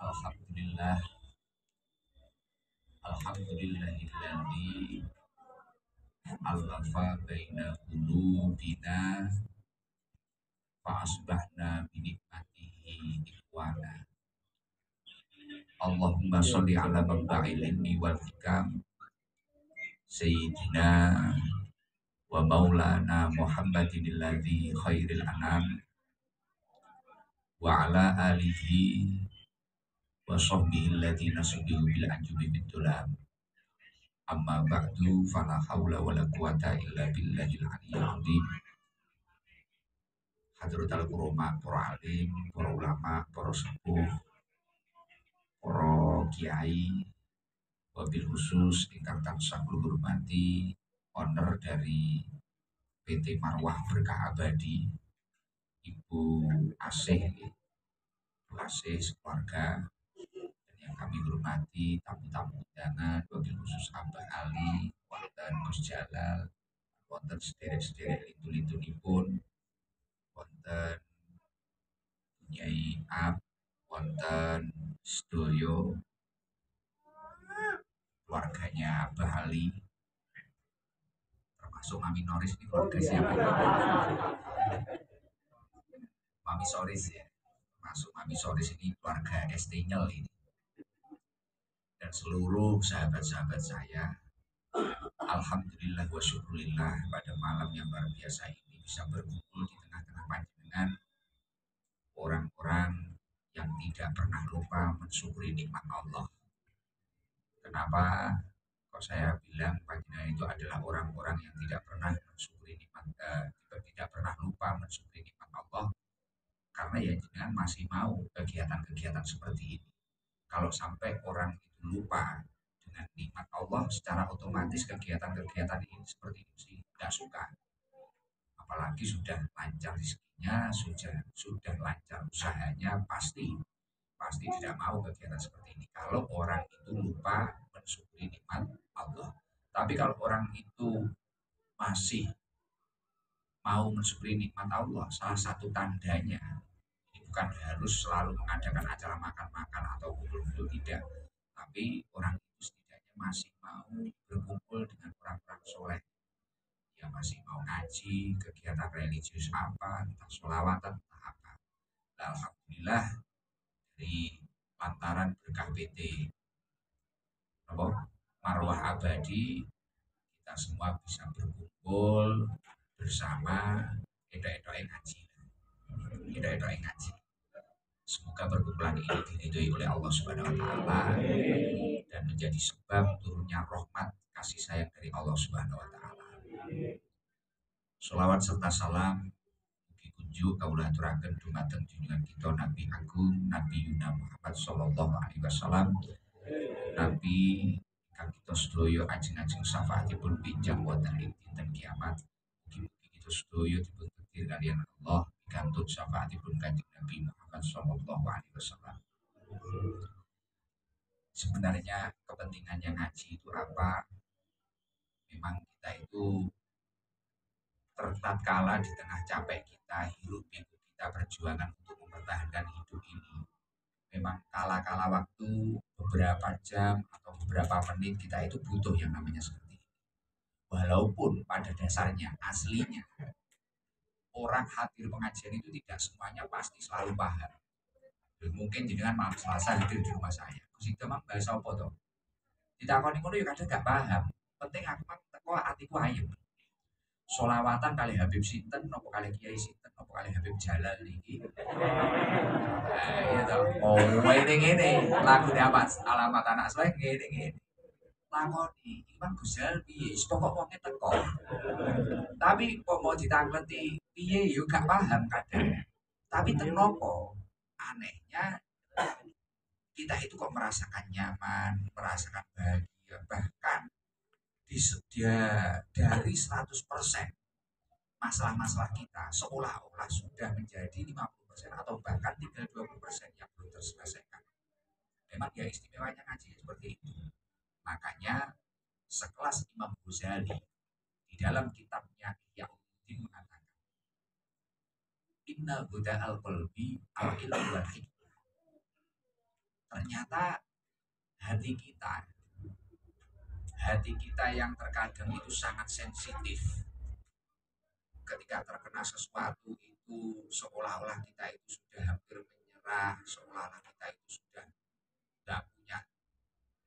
Alhamdulillah, alhamdulillahilladzi alafa baina qulubina fa asbahna bi nikmatihi ikhwana. Allahumma sholli ala mabda'il ilmi wal hikam sayyidina wa maulana Muhammadin alladzi khairil anam wa ala alihi wa sahbihi alladhina subihu bil anjubi bitulam. Amma ba'du, fala hawla wala quwata illa billahil aliyyil azim. Hadratul kurama, para alim, para ulama, para sepuh, para kiai, wabil khusus ingkang tansah kula hormati owner dari PT Marwah Berkah Abadi, Ibu Asih, Ibu Asih sekeluarga, dan yang kami hormati tamu-tamu undangan, wabil khusus Abah Ali, wonten Gus Jalal, wonten sederek-sederek lintu-lintunipun, wonten Nyai Ab, wonten sedoyo keluarganya Abah Ali, termasuk Mami Noris ini keluarga siapa? Mami Soris ya, termasuk Mami Soris ini keluarga Estinyel ini, dan seluruh sahabat-sahabat saya. Alhamdulillah wa syukurillah, pada malam yang luar biasa ini bisa berkumpul di tengah-tengah panjenengan orang-orang yang tidak pernah lupa mensyukuri nikmat Allah. Kenapa kok saya bilang panjenengan itu adalah orang-orang yang tidak pernah mensyukuri nikmat, tidak pernah lupa mensyukuri nikmat Allah? Karena ya jenengan masih mau kegiatan-kegiatan seperti ini. Kalau sampai orang itu lupa dengan nikmat Allah, secara otomatis kegiatan-kegiatan ini seperti itu sih nggak suka. Apalagi sudah lancar rezekinya, sudah lancar usahanya, pasti tidak mau kegiatan seperti ini. Kalau orang itu lupa mensyukuri nikmat Allah. Tapi kalau orang itu masih mau mensyukuri nikmat Allah, salah satu tandanya, ini bukan harus selalu mengadakan acara makan-makan atau kumpul-kumpul, tidak. Tapi orang itu setidaknya masih mau berkumpul dengan orang-orang soleh. Dia masih mau ngaji, kegiatan religius apa, entah sholawatan, entah apa. Nah, alhamdulillah, dari lantaran berkah PT Marwah Abadi, kita semua bisa berkumpul bersama edok-edok ngaji. Semoga perkumpulan ini diridhoi oleh Allah Subhanahu wa taala dan menjadi sebab turunnya rahmat kasih sayang dari Allah Subhanahu wa taala. Sholawat serta salam mugi kunjuk kawula aturaken dumateng junjungan kita Nabi Agung Nabi Yuna Muhammad sallallahu alaihi wasallam. Nabi ingkang kita sedaya ajeng-ajeng syafaatipun pinjang wonten ing dinten kiamat. Mugi-mugi kita sedaya dipun takdir kaliyan Allah kantun syafaatipun Kanjeng Nabi Muhammad sallallahu alaihi wasallam. Sebenarnya kepentingannya ngaji itu apa? Memang kita itu tatkala di tengah capek kita, hirup pikuk kita perjuangan untuk mempertahankan hidup ini. Memang kala-kala waktu beberapa jam atau beberapa menit kita itu butuh yang namanya seperti ini. Walaupun pada dasarnya aslinya orang hadir pengajian itu tidak semuanya pasti selalu paham. Mungkin jenengan malam Selasa hadir di rumah saya. Gus itu mah bahasa apa toh? Ditakoni ngono ya kadang gak paham. Penting aku mah teko atiku ayem. Solawatan kali Habib Sinten, nopo kali Kiai Sinten, nopo kali Habib Jalal niki. Iya toh. Oh, ini lagu alamat anak saya ngene. Lakoni Imam Ghazali piye pokok wonge teko. Tapi kok mau ditangleti piye yo gak paham kadang. Tapi tenopo anehnya kita itu kok merasakan nyaman, merasakan bahagia, bahkan dari 100% masalah-masalah kita seolah-olah sudah menjadi 50% atau bahkan tinggal 20% yang belum terselesaikan. Memang ya istimewanya ngaji seperti itu. Makanya sekelas Imam Ghazali di dalam kitabnya Ihya Ulumuddin mengatakan, Inna huda al-qalbi al-ilmu wal hikmah. Ternyata hati kita yang terkadang itu sangat sensitif. Ketika terkena sesuatu itu seolah-olah kita itu sudah hampir menyerah, seolah-olah kita itu sudah tidak punya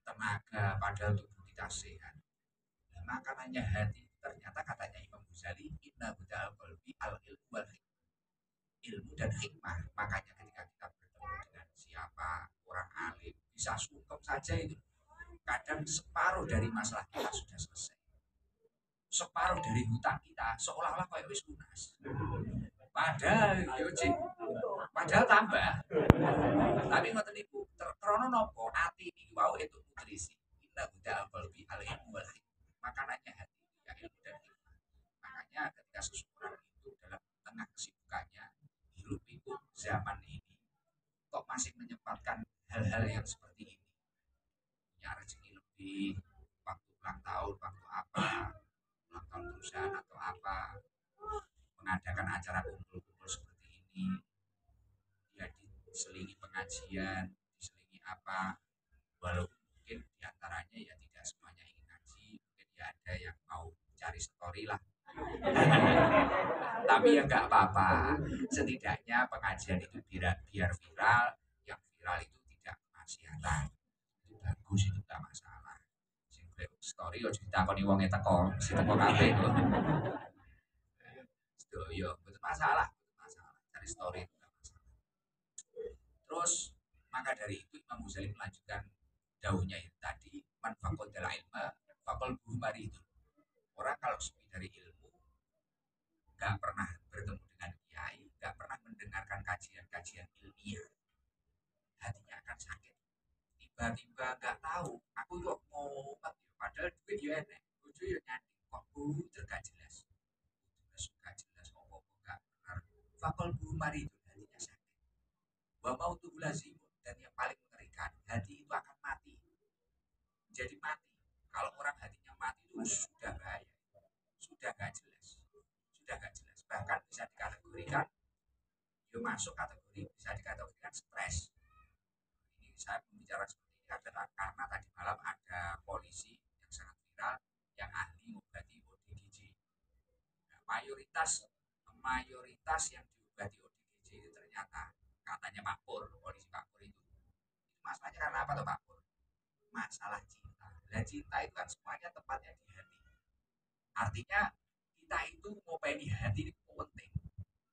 tenaga padahal tubuh kita sehat. Nah, makanannya hati ternyata katanya Imam Ghazali inna hudal qalbi al ilmu wal hikmah. Ilmu dan hikmah. Makanya ketika kita bertemu dengan siapa orang alim bisa sungkem saja itu. Kadang separuh dari masalah kita sudah selesai. Separuh dari hutang kita seolah-olah kayak wis lunas. Padahal tambah. Tapi ngoten niku krono nopo ati iki wau itu nutrisi. Inna hudal qalbi al ilmu wal hikmah. Makanannya hati ya ilmu dan hikmah. Makanya ketika seseorang itu dalam tengah kesibukannya hidup itu zaman ini kok masih menyempatkan hal-hal yang seperti ini. Punya rezeki lebih, waktu ulang tahun, waktu apa, ulang tahun perusahaan atau apa, mengadakan acara kumpul-kumpul seperti ini, ya diselingi pengajian, diselingi apa, walaupun mungkin diantaranya ya tidak semuanya ingin ngaji, mungkin ya ada yang mau cari story lah. Tapi ya nggak apa-apa, setidaknya pengajian itu biar viral, yang viral itu tidak kemaksiatan, itu bagus, itu nggak masalah. Story yo ditakoni wong teko, si teko kabeh kok. Yo betul masalah, cari story itu nggak masalah. Terus maka dari itu Imam Ghazali melanjutkan daunnya itu tadi, man faqad ilma faqal buhmari itu. Orang kalau sepi dari ilmu nggak pernah bertemu dengan kiai, nggak pernah mendengarkan kajian-kajian ilmiah, hatinya akan sakit. Tiba-tiba nggak tahu, aku kok mau padahal duit ya enak, lucu ya nyandi, kok gak jelas, gak jelas, kok gak benar. Fakol mari itu hatinya sakit. Wa mau tuh lazim, dan yang paling mengerikan, hati itu akan mati, jadi mati. Kalau orang hatinya mati itu sudah bahaya, sudah gak jelas. Bahkan bisa dikategorikan masuk kategori bisa dikategorikan stres. Ini saya berbicara seperti ini adalah karena tadi malam ada polisi yang sangat viral yang ahli mengobati ODGJ. Nah, mayoritas yang diobati ODGJ itu ternyata katanya Pak Pur, polisi Pak Pur itu masalahnya karena apa tuh Pak Pur? Masalah cinta. Dan cinta itu kan semuanya tempatnya di hati. Artinya kita itu mau pengen hati itu penting.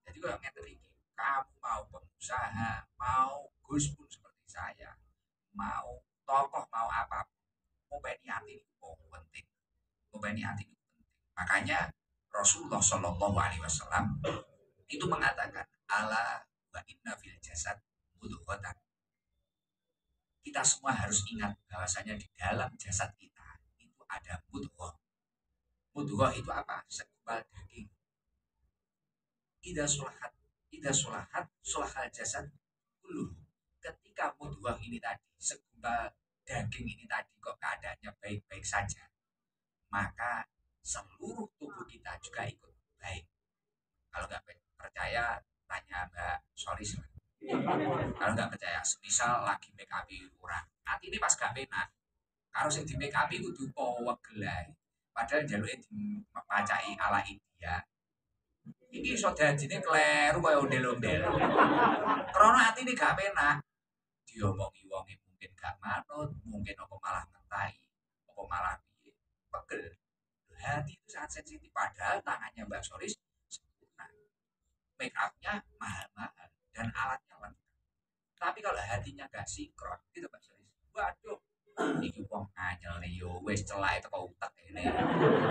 Jadi kalau ngerti kamu mau pengusaha, mau Gus pun seperti saya, mau tokoh, mau apa, mau pengen hati itu penting. Mau pengen hati itu penting. Makanya Rasulullah Shallallahu Alaihi Wasallam itu mengatakan ala wa inna fil jasad mudghatan. Kita semua harus ingat bahwasanya di dalam jasad kita itu ada mudghah. Mudghah itu apa? Segumpal daging. Ida sulahat sulahal jasad dulu. Ketika mudghah ini tadi, segumpal daging ini tadi kok keadaannya baik-baik saja, maka seluruh tubuh kita juga ikut baik. Kalau nggak percaya, tanya Mbak Solis. Kalau nggak percaya, semisal lagi make up kurang, hati ini pas gak penak. Kalau sing di make up itu dupo wegelai. Padahal jalurnya dipacai ala India. Iki iso dadine kleru kaya ondel-ondel. Krana atine gak penak. Diomongi wonge mungkin gak manut, mungkin apa malah ngentai, apa malah piye. Pegel. Hati itu sangat sensitif padahal tangannya Mbak Soris sempurna. Make up-nya mahal-mahal dan alatnya lengkap. Tapi kalau hatinya gak sinkron, gitu Mbak Soris. Waduh, iki wong anyel nih yo wis celake teko utek ini.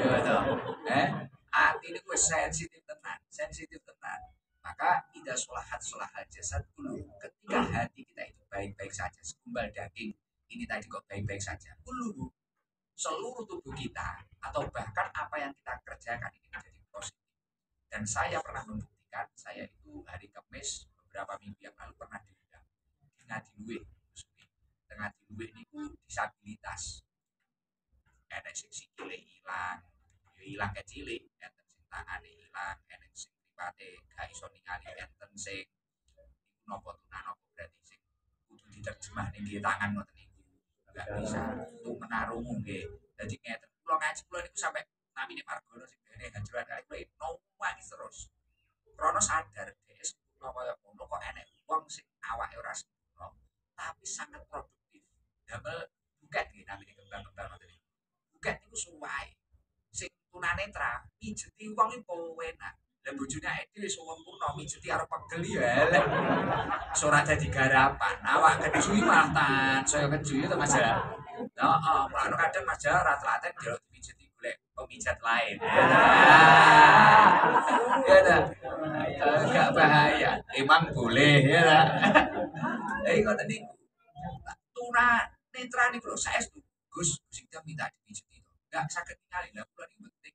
Yo to. Ati ini wis sensitif tenan, sensitif tenan. Maka tidak solahat jasad dulu. Ketika hati kita itu baik-baik saja, segumpal daging ini tadi kok baik-baik saja. Dulu seluruh tubuh kita atau bahkan apa yang kita kerjakan ini menjadi positif. Dan saya pernah membuktikan, saya itu hari Kamis beberapa minggu yang lalu pernah diundang di Ngadiluwe. Tengah diluwih niku disabilitas. Enek sing sikile ilang, ya ilang kecilik, enten sing tangane ilang, enek sing mripate gak iso ningali, enten sing niku napa tunan napa berarti sing kudu diterjemah ning nggih tangan ngoten niku. Enggak bisa. Itu menarung nggih. Dadi ngeten, kula ngaji kula niku sampe namine Margono sing dene hajuran kali kula nangis terus. Krono sadar dhek sempurna kaya ngono kok enek wong sing awake ora sempurna tapi sangat produktif. Damel buket nggih namine kembang-kembang ngoten niku. Buket niku suwahe. Sing tunanetra mijeti wong iku enak. Lah bojone awake dhewe sempurna mijeti arep pegel ya elek. Ora dadi garapan. Awak gede suwi malah saya keju to Mas ya. Heeh, mulane kadang Mas ya ora telaten delok dipijeti golek pemijat lain. Ya dah. Agak bahaya. Emang boleh ya dah. Lah ngoten niku. Tuna netra niku lho saestu. Gus sing minta dipijeti to. Enggak saged ningali lah kula niku penting.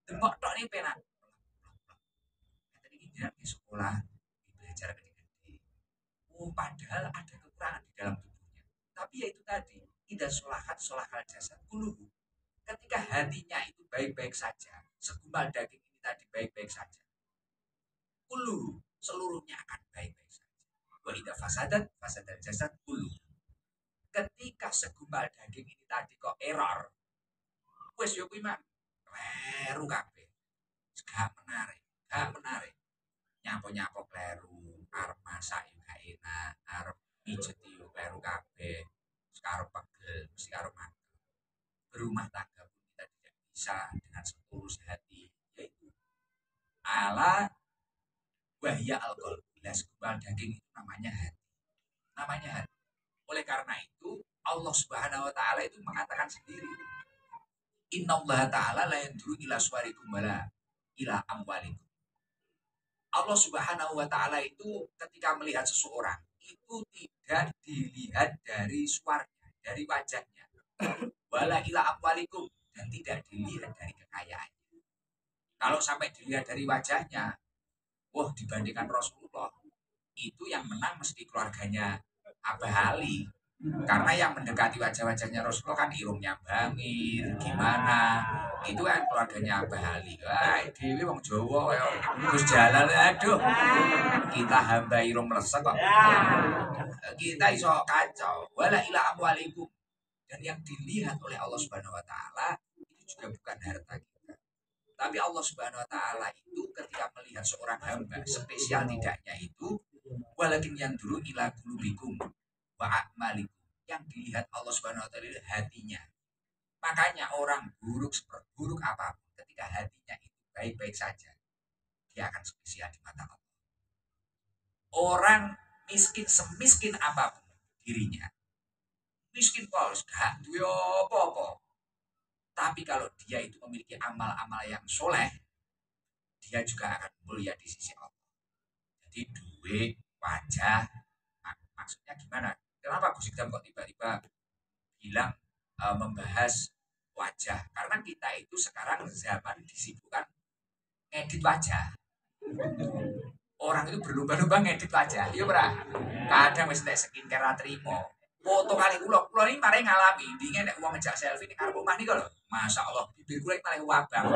Demok tok niku penak. Tadi jenengan di sekolah belajar gede-gede. Oh, padahal ada kekurangan di dalam tubuhnya. Tapi ya itu tadi, tidak solahal jasad kuluhu. Ketika hatinya itu baik-baik saja, segumpal daging ini tadi baik-baik saja. Kuluhu, seluruhnya akan baik-baik saja. Wa idza fasadat jasad kuluhu. Ketika segumpal daging ini tadi kok error, wes yo kuwi mah kleru kabeh. Gak menarik. Nyapo-nyapo kleru, arep masak yo gak enak, arep pijet yo kleru kabeh. Sekarang pegel, mesti karo mati. Berumah tangga pun kita tidak bisa dengan setulus hati, yaitu ala wahya alkohol. Bila segumpal daging itu namanya hati. Namanya hati. Oleh karena itu, Allah Subhanahu wa taala itu mengatakan sendiri, Innallaha ta'ala la yanduru ila suwarikum wala ila amwalikum. Allah Subhanahu wa taala itu ketika melihat seseorang itu tidak dilihat dari suaranya, dari wajahnya. Wala ila amwalikum dan tidak dilihat dari kekayaannya. Kalau sampai dilihat dari wajahnya, wah dibandingkan Rasulullah, itu yang menang mesti keluarganya Abah Ali. Karena yang mendekati wajah-wajahnya Rasulullah kan irungnya bangir, gimana? Itu kan keluarganya Abah Ali. Wah, Dewi wong Jawa ya. Gus Jalal aduh. Kita hamba irung melesek kok. Kita iso kacau. Wala ila amwalikum. Dan yang dilihat oleh Allah Subhanahu wa taala itu juga bukan harta kita. Tapi Allah Subhanahu wa taala itu ketika melihat seorang hamba, spesial tidaknya itu walakin yang dulu ila qulubikum wa a'malikum. Yang dilihat Allah Subhanahu wa taala hatinya. Makanya orang buruk apapun ketika hatinya itu baik-baik saja, dia akan spesial di mata Allah. Orang miskin semiskin apapun dirinya, miskin polos gak duwe apa-apa. Tapi kalau dia itu memiliki amal-amal yang soleh, dia juga akan mulia di sisi Allah. Jadi duit, wajah, maksudnya gimana? Kenapa Gus Ikdam kok tiba-tiba bilang membahas wajah? Karena kita itu sekarang zaman disibukkan ngedit wajah. Orang itu berlomba-lomba ngedit wajah. Iya berah. Kadang wis nek skincare trimo. Foto kali kula ini mari ngalami. Dingin nek wong ngejak selfie ning karep omah niku lho. Masya Allah, bibir kula iki malah wabang.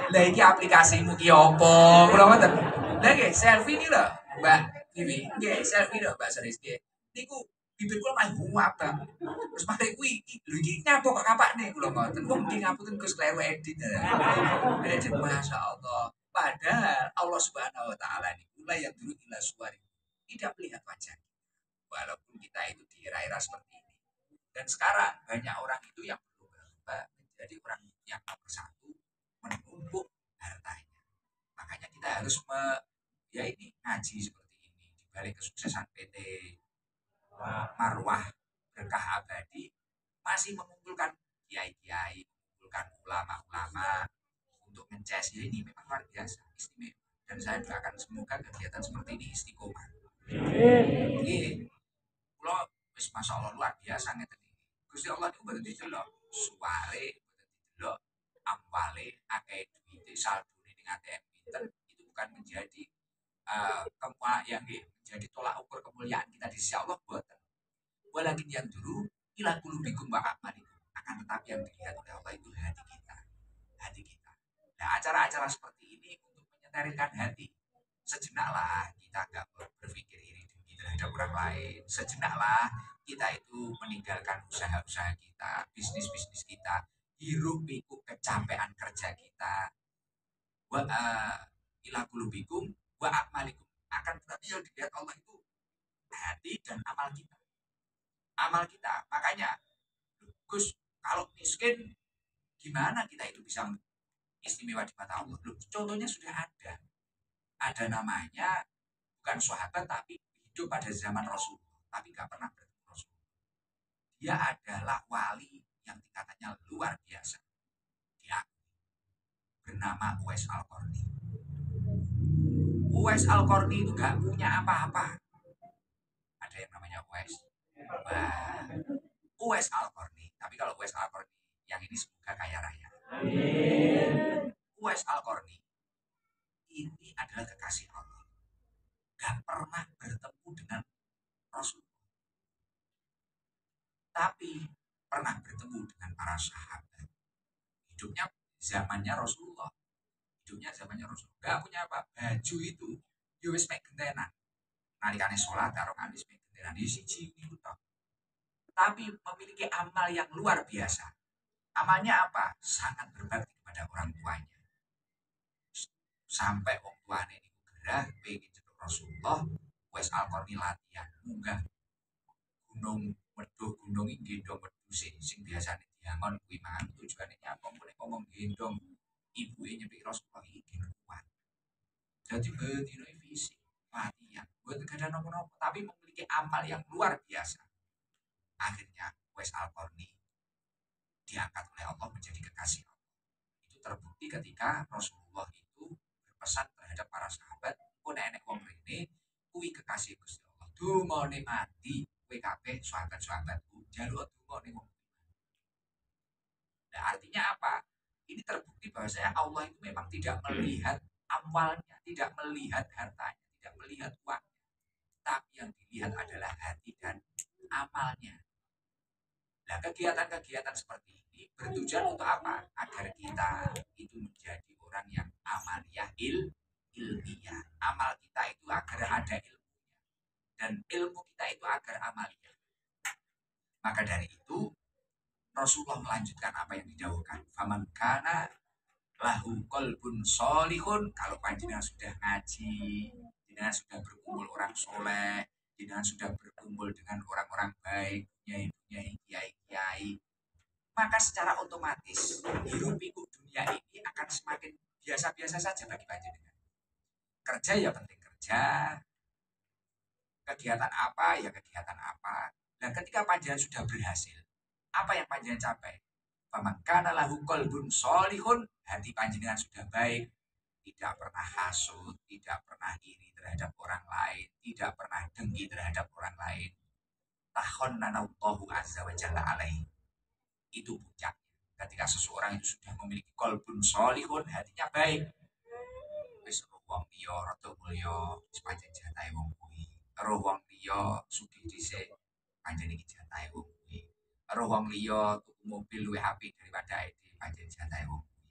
Lah iki aplikasimu ki opo? Kula ngoten. Lah nggih selfie iki lho, Mbak Vivi. Nggih, selfie lho Mbak Seris nggih. Niku bibir kula malah wabang. Terus mari kuwi lho iki nyapo kok kapakne kula ngoten. Wong iki ngapunten Gus kleru edit. Edit Masya Allah. Padahal Allah Subhanahu wa taala niku la yang dulu ila suwari. Tidak melihat wajah kita. Walaupun kita itu di era-era seperti ini. Dan sekarang banyak orang itu yang berubah menjadi orang yang nomor satu menumpuk hartanya. Makanya kita harus ya ini ngaji seperti ini di balik kesuksesan PT Marwah Berkah Abadi masih mengumpulkan kiai-kiai, mengumpulkan ulama-ulama untuk mencesi ini memang luar biasa, istimewa. Dan saya doakan semoga kegiatan seperti ini istiqomah. Iya, kalau wis masya Allah luar biasa ngeten iki. Gusti Allah itu betul didelok suware, betul didelok amwale, akeh duit, saldo ning ATM pinten itu bukan menjadi yang menjadi tolak ukur kemuliaan kita di sisi Allah buatan. Walakin yang dulu ila qulubikum wa a'malikum. Akan tetapi yang dilihat oleh Allah itu hati kita, hati kita. Nah, acara-acara seperti ini untuk menyeterilkan hati. Sejenaklah kita nggak berpikir iri dengki terhadap orang lain. Sejenaklah kita itu meninggalkan usaha-usaha kita, bisnis-bisnis kita, hiruk pikuk kecapean kerja kita. Wa ila qulubikum wa a'malikum. Akan tetapi yang dilihat Allah itu hati dan amal kita. Amal kita. Makanya, Gus, kalau miskin gimana kita itu bisa istimewa di mata Allah? Loh, contohnya sudah ada. Ada namanya bukan sahabat tapi hidup pada zaman Rasulullah, tapi nggak pernah bertemu Rasulullah. Dia adalah wali yang tingkatannya luar biasa. Dia bernama Uwais Al-Qarni. Uwais Al-Qarni itu nggak punya apa-apa. Ada yang namanya Uwais. Wah, Uwais Al-Qarni. Tapi kalau Uwais Al-Qarni yang ini semoga kaya raya. Uwais Al-Qarni ini adalah kekasih Allah. Gak pernah bertemu dengan Rasulullah. Tapi pernah bertemu dengan para sahabat. Hidupnya zamannya Rasulullah. Hidupnya zamannya Rasulullah. Gak punya apa. Baju itu, ya wis mek gentenan. Nalikane sholat, karo kanis mek gentenan. Di siji itu toh. Tapi memiliki amal yang luar biasa. Amalnya apa? Sangat berbakti kepada orang tuanya. Sampai orang tuanya ini gerah, pengen cetuk Rasulullah, wes Al-Qarni latihan, munggah gunung meduh gunung iki gendong meduh sing biasane diangon kuwi mang tujuane nyapa mulai ngomong gendong ibuke nyepik Rasulullah iki kuat. Jadi bedino visi latihan, buat gak ada nopo-nopo tapi memiliki amal yang luar biasa. Akhirnya wes Al-Qarni diangkat oleh Allah menjadi kekasih Allah. Itu terbukti ketika Rasulullah itu berpesan terhadap para sahabat, "Oh nenek wong rene kuwi kekasih Gusti Allah. Dungane mati kowe kabeh sahabat-sahabatku njaluk donga ning wong." Nah, artinya apa? Ini terbukti bahwa Allah itu memang tidak melihat amwalnya, tidak melihat hartanya, tidak melihat uang, tapi yang dilihat adalah hati dan amalnya. Nah, kegiatan-kegiatan seperti ini bertujuan untuk apa? Agar kita itu menjadi orang yang amaliyah ilmiah. Amal kita itu agar ada ilmunya. Dan ilmu kita itu agar amaliyah. Maka dari itu, Rasulullah melanjutkan apa yang didahulukan. Faman kana lahu qalbun solihun. Kalau panjenengan sudah ngaji, jenengan sudah berkumpul orang soleh, jenengan sudah berkumpul dengan orang-orang baik, nyai-nyai, kiai-kiai, maka secara otomatis hirup pikuk dunia ini akan semakin biasa-biasa saja bagi panjenengan. Kerja ya penting kerja, kegiatan apa ya kegiatan apa. Dan ketika panjenengan sudah berhasil, apa yang panjenengan capai? Faman kana lahu qalbun solihun, hati panjenengan sudah baik, tidak pernah hasut, tidak pernah iri terhadap orang lain, tidak pernah dengki terhadap orang lain. Tahonnanallahu azza wa jalla alaihi. Itu puncaknya. Ketika seseorang itu sudah memiliki qalbun solihun, hatinya baik. Wis wong liya rada mulya, wis pancen jatahe wong kuwi. Roh wong liya sugih dhisik, pancen iki jatahe wong kuwi. Roh wong liya tuku mobil luwih apik daripada ide, pancen jatahe wong kuwi.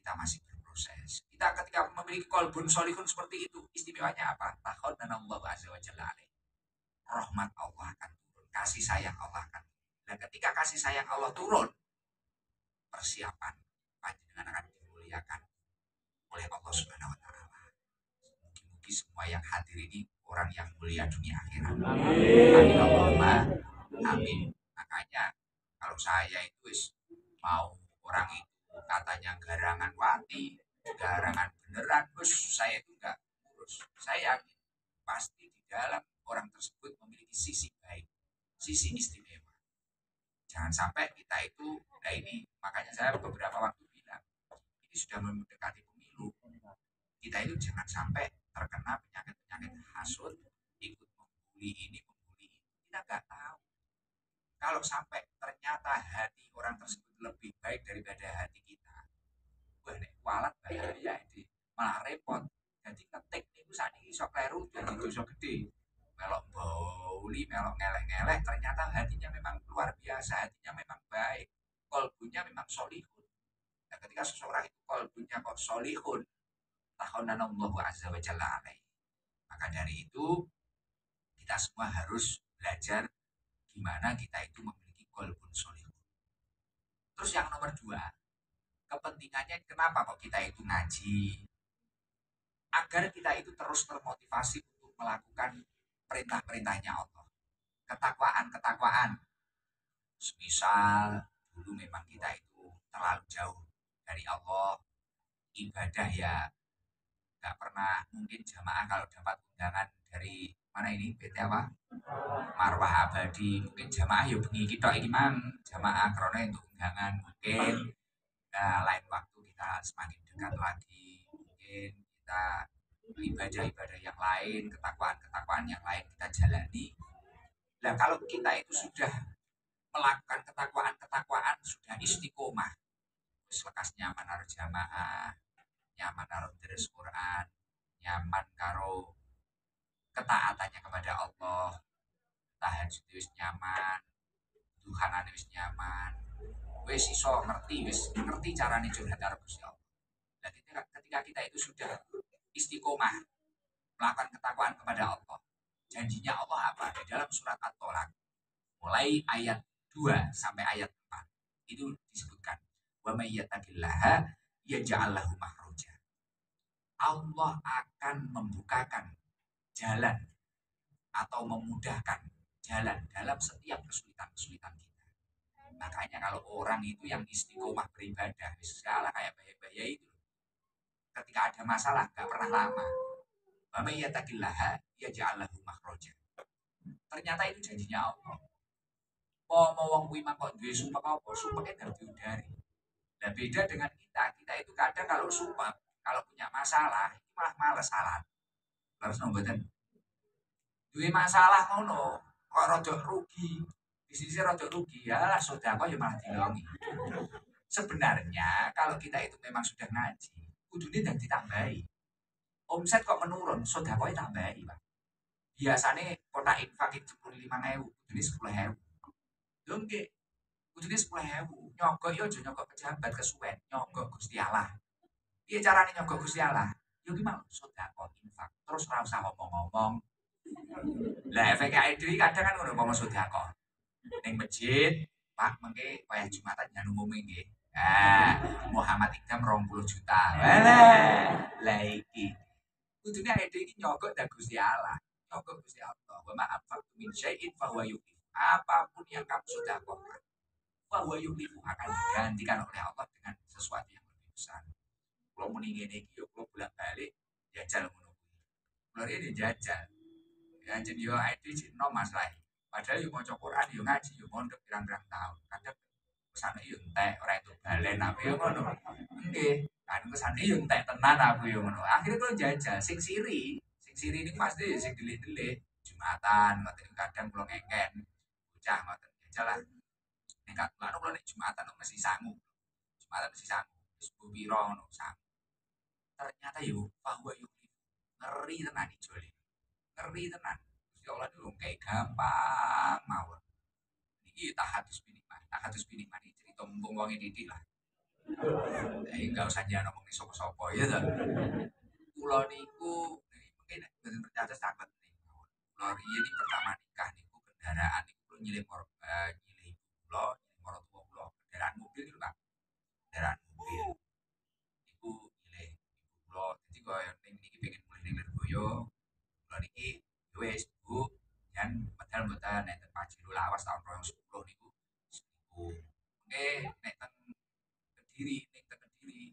Kita masih berproses. Kita ketika memiliki qalbun solihun seperti itu, istimewanya apa? Tahonnanallahu azza wa jalla alaihi. Rahmat Allah akan turun, kasih sayang Allah akan turun. Dan ketika kasih sayang Allah turun, persiapan panjenengan akan dimuliakan. oleh Allah Subhanahu wa taala. Mungkin semua yang hadir ini orang yang mulia dunia akhirat. Amin Allahumma amin. Makanya kalau saya itu mau orang itu katanya garangan wati, garangan beneran, terus saya itu enggak urus. Saya yakin pasti di dalam orang tersebut memiliki sisi baik, sisi istimewa. Jangan sampai kita itu, nah ini makanya saya beberapa waktu bilang, ini sudah mendekati pemilu. Kita itu jangan sampai terkena penyakit-penyakit hasut, ikut membuli ini, membuli itu. Kita nggak tahu. Kalau sampai ternyata hati orang tersebut lebih baik daripada hati kita, wah nek kualat bahaya ini, malah repot. Jadi ngetik itu saat ini sok kleru jadi dosa gede. Melok bauli, melok ngeleh-ngeleh, ternyata hatinya memang luar biasa, hatinya memang baik, kolbunya memang solihun. Nah, ketika seseorang itu kolbunya kok solihun, tahunanallahu azza wa jalla alaih. Maka dari itu, kita semua harus belajar gimana kita itu memiliki kolbun solihun. Terus yang nomor dua, kepentingannya kenapa kok kita itu ngaji? Agar kita itu terus termotivasi untuk melakukan perintah-perintahnya Allah. Ketakwaan. Misal dulu memang kita itu terlalu jauh dari Allah, ibadah ya nggak pernah mungkin jamaah kalau dapat undangan dari mana ini PT apa Marwah Abadi, mungkin jamaah ya bengi kita iki mang jamaah karena untuk undangan mungkin. Nah, lain waktu kita semakin dekat lagi, mungkin kita ibadah-ibadah yang lain, ketakwaan yang lain kita jalani. Nah, kalau kita itu sudah melakukan ketakwaan sudah istiqomah, terus lekas nyaman karo jamaah, nyaman karo deres Quran, nyaman karo ketaatannya kepada Allah, tahajud wis nyaman, Tuhan wis nyaman, wis iso ngerti carane curhat karo Gusti Allah. Nah, ketika kita itu sudah istiqomah melakukan ketakwaan kepada Allah, janjinya Allah apa? Di dalam surat At-Tolak mulai ayat 2 sampai ayat 4 itu disebutkan, wa may yattaqillaha yaj'al lahu makhraja. Allah akan membukakan jalan atau memudahkan jalan dalam setiap kesulitan-kesulitan kita. Makanya kalau orang itu yang istiqomah beribadah, segala kayak bahaya itu, ketika ada masalah gak pernah lama. Wa may yattaqillaha yaj'al lahu makhraja. Ternyata itu janjinya Allah. Mau wong kuwi mah kok duwe sumpah apa? Sumpahnya harus dihindari. Nah, beda dengan kita itu kadang kalau sumpah, kalau punya masalah, malah males salat. Terus nomboten. Duwe masalah ngono, kok rada rugi. Di sisi rada rugi, ya sedekah ya malah dilongi. Sebenarnya kalau kita itu memang sudah ngaji, kudune dan ditambahi. Omset kok menurun, sedekah tambahi, Pak. Biasanya kotak infak itu 75.000, kudune 10.000. Lho nggih, kudune 10.000. Nyogok yo aja nyogok pejabat kesuwen, nyogok Gusti Allah. Piye carane nyogok Gusti Allah? Yo ki mau sedekah infak. Terus ora usah ngomong-ngomong. Lah efeknya itu kadang kan ngono ngomong sedekah. Ning masjid, Pak mengke wayah Jumatan jan umume nggih. Muhammad Ikdam 20 juta. Lah iki. Kudune ade iki nyogok dan Gusti Allah. Nyogok Gusti Allah. Wa ma anfaqtum min syai'in fa huwa yukhlifu. Apapun yang kamu sedekahkan, fa huwa yukhlifu akan digantikan oleh Allah dengan sesuatu yang lebih besar. Kalau muni ngene iki yo kula bolak-balik jajal ngono kuwi. Kula ini jajal. Ya jadi yo IT no masalah. Padahal yo maca Quran yo ngaji yo mondok pirang-pirang tahun. Kadang kesane yo entek ora itu balen apa yo ngono. Nggih, kan kesane yo entek tenan aku yo ngono. Akhirnya kula jajal sing siri ini pasti sing delik-delik Jumatan, ngoten kadang kula ngeken. Bocah ngoten jajal lah. Nek lan kula nek Jumatan mesti sangu. Jumatan mesti sangu. Wis pira ngono sangu. Ternyata yo bahwa yo ngeri tenan ijole. Ngeri tenan. Gusti Allah itu kayak gampang mawon. Iki tahadus binikmah ini cerita mumpung wong ini lah. Enggak usah jangan ngomong sapa-sapa ya ta. Kula niku mungkin mboten percaya sahabat niku. Kula riyen iki pertama nikah niku kendaraan niku nyilih nyilih kula, nyilih marang kula, kendaraan mobil niku Pak. Kendaraan mobil. Iku nyilih kaya ning niki pengen mulih ning Lirboyo, kula niki ya wis Bu, jan medal mboten nek ten Pajero lawas tahun 2010 niku niku. Nek ten Kediri ning ten Kediri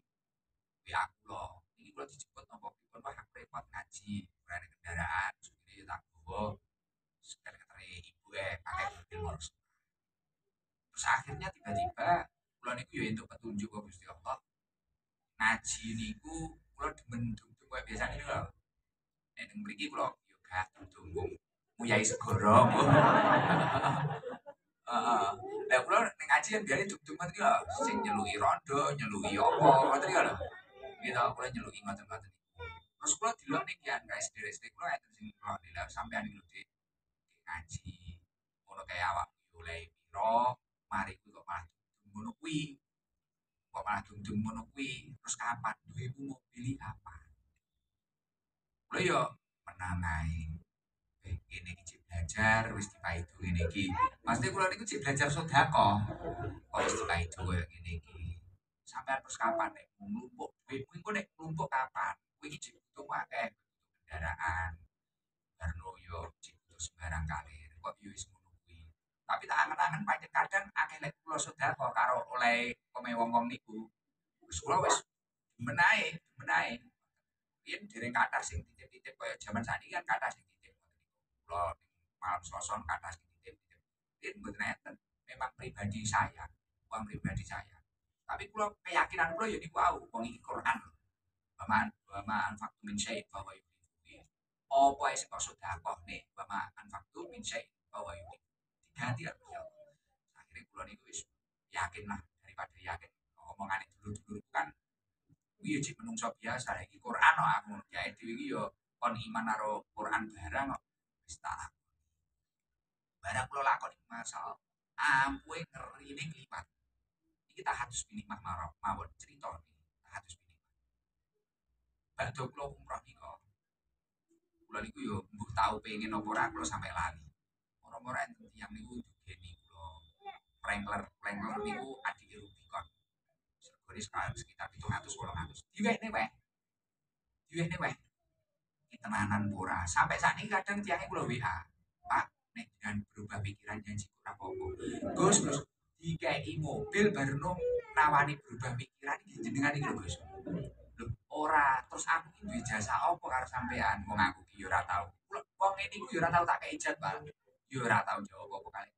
WA kula, niki kula dijemput napa pripun Pak aku repot ngaji, ora ada kendaraan, supire tak gawa seketere ibu pakai mobil ngurus. Terus akhirnya tiba-tiba kula niku ya entuk petunjuk kok Gusti Allah. Ngaji niku kula demen dungdung koyo biasane niku lho. Nek ning mriki kula yo gak dungdung nguyai segara. Heeh. Lah kula ning ngaji kan biyen dungdung ngoten iki lho, sing nyeluki rondo, nyeluki apa ngoten iki lho. Gitu kula nyeluki ngoten-ngoten niku. Terus kula delok ning kian SD kula enten sing kula delok sampean iki lho Dik, ngaji. Ngono kae awak oleh pira, mari kuwi kok malah dungdung ngono kuwi. Kok malah dungdung ngono kuwi. Terus kapan duwemu mau pilih apa? Kula yo menang ae. Ngene iki cek belajar wis dipaido ngene iki. Maksudnya kula niku cek belajar sedekah. Kok wis dipaido koyo ngene iki. Sampeyan terus kapan nek nglumpuk duitmu iku nek nglumpuk kapan? Kowe iki cek butuh akeh kendaraan. Barno yo cek butuh sembarang kalir. Kok yo wis ngono kuwi. Tapi tak angen-angen pancen kadang akeh lek kula sedekah karo oleh pome wong-wong niku. Wis kula wis demen ae. Biyen dereng kathah sing titip-titip kaya jaman sakniki kan kathah sing titip ngoten niku. Kula malam Selasa kathah sing titip-titip. Biyen mboten enten. Memang pribadi saya, uang pribadi saya. Tapi kula keyakinan kula ya niku wau, wong iki Quran. Wa ma anfaqtum min syai'in fa huwa yukhlifuhu. Apa ae sing kok sedekahne, wa ma anfaqtum min syai'in fa huwa yukhlifuhu. Diganti karo Gusti Allah. Akhire kula niku wis yakin lah daripada yakin omongane dulur-dulur kan kuwi yo cek menungso biasa iki Quran kok aku ya dhewe iki yo kon iman karo Quran barang kok wis tak barang kula lakoni masal ampuhe ngerine kliwat iki tak hadus binimah mawon crita iki tak hadus binimah badhe kula umrah nika kula niku yo mbuh tau pengen apa ora kula sampe lali ora-ora enten tiyang niku dugeni kula Wrangler niku adike Rubicon regane sekitar 700 800 diwehne weh iki tenanan ora sampai saat ini kadang tiangnya kula WA Pak nek dengan berubah pikiran janji ora apa-apa Gus dikai mobil baru nawani berubah pikiran iki jenengan iki lho Gus lho ora terus aku iki duwe jasa apa karo sampean wong aku iki yo ora tau wong ngene iku yo ora tau tak kei jadwal yo ora tau jawab apa kali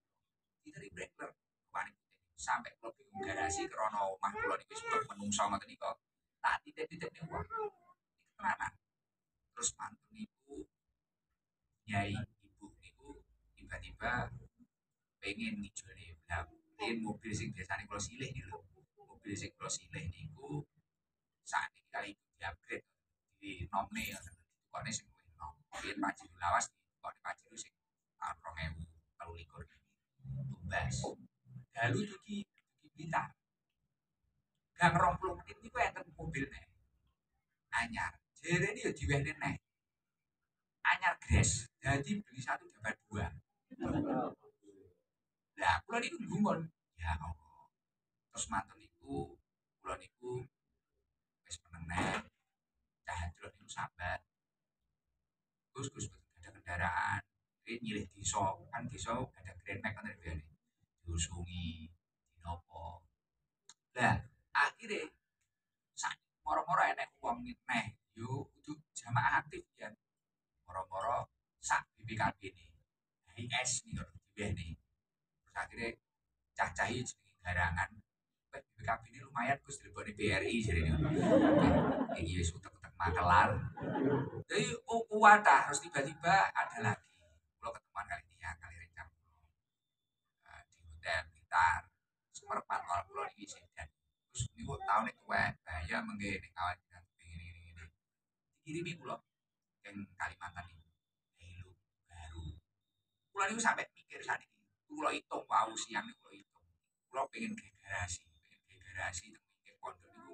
itu dari breaker panik sampai kula bingung garasi krana omah kula niku wis menungso ngoten nika tak titip-titip ning wong iki tenanan terus mantu niku nyai ibu niku tiba-tiba pengen ngijolne lah pengen mobil sing biasane kula silih niku lho mobil sing kula silih niku saat ini kali di upgrade di nomne kok sing luwih nom biyen Pajero lawas kok Pajero sing tahun 2023 tumbas dalu dugi Blitar gang 20 menit niku enten mobil nek anyar jerene yo diwehne nek anyar gres jadi beli satu dapat dua lah kula niku gumun ya Allah terus mantu niku kula niku wis meneng cahadrot niku sabar Gus ada kendaraan ini nyilih desa kan desa ada Grand Max kan biyen diusungi dinopo lah akhirnya sak moro-moro enek wong neh yo kudu jamaah aktif ya moro-moro sak BPKB ini HIS nih kalau nih terus akhirnya cacahi jenenge garangan BPKB ini lumayan Gus daripada BRI jadi ini wis utek-utek makelar jadi kuwata harus tiba-tiba ada lagi kalau ketemuan kali ini ya kali rencam di hotel Blitar seperempat kalau pulau ini sedan terus ini kok tahun itu bahaya menggini kawan ini dikirimi pulau yang Kalimantan ini Halo baru pulau ini sampai mikir saat ini pulau hitung wow siang ini pulau hitung pulau pengen ke garasi mikir pondok itu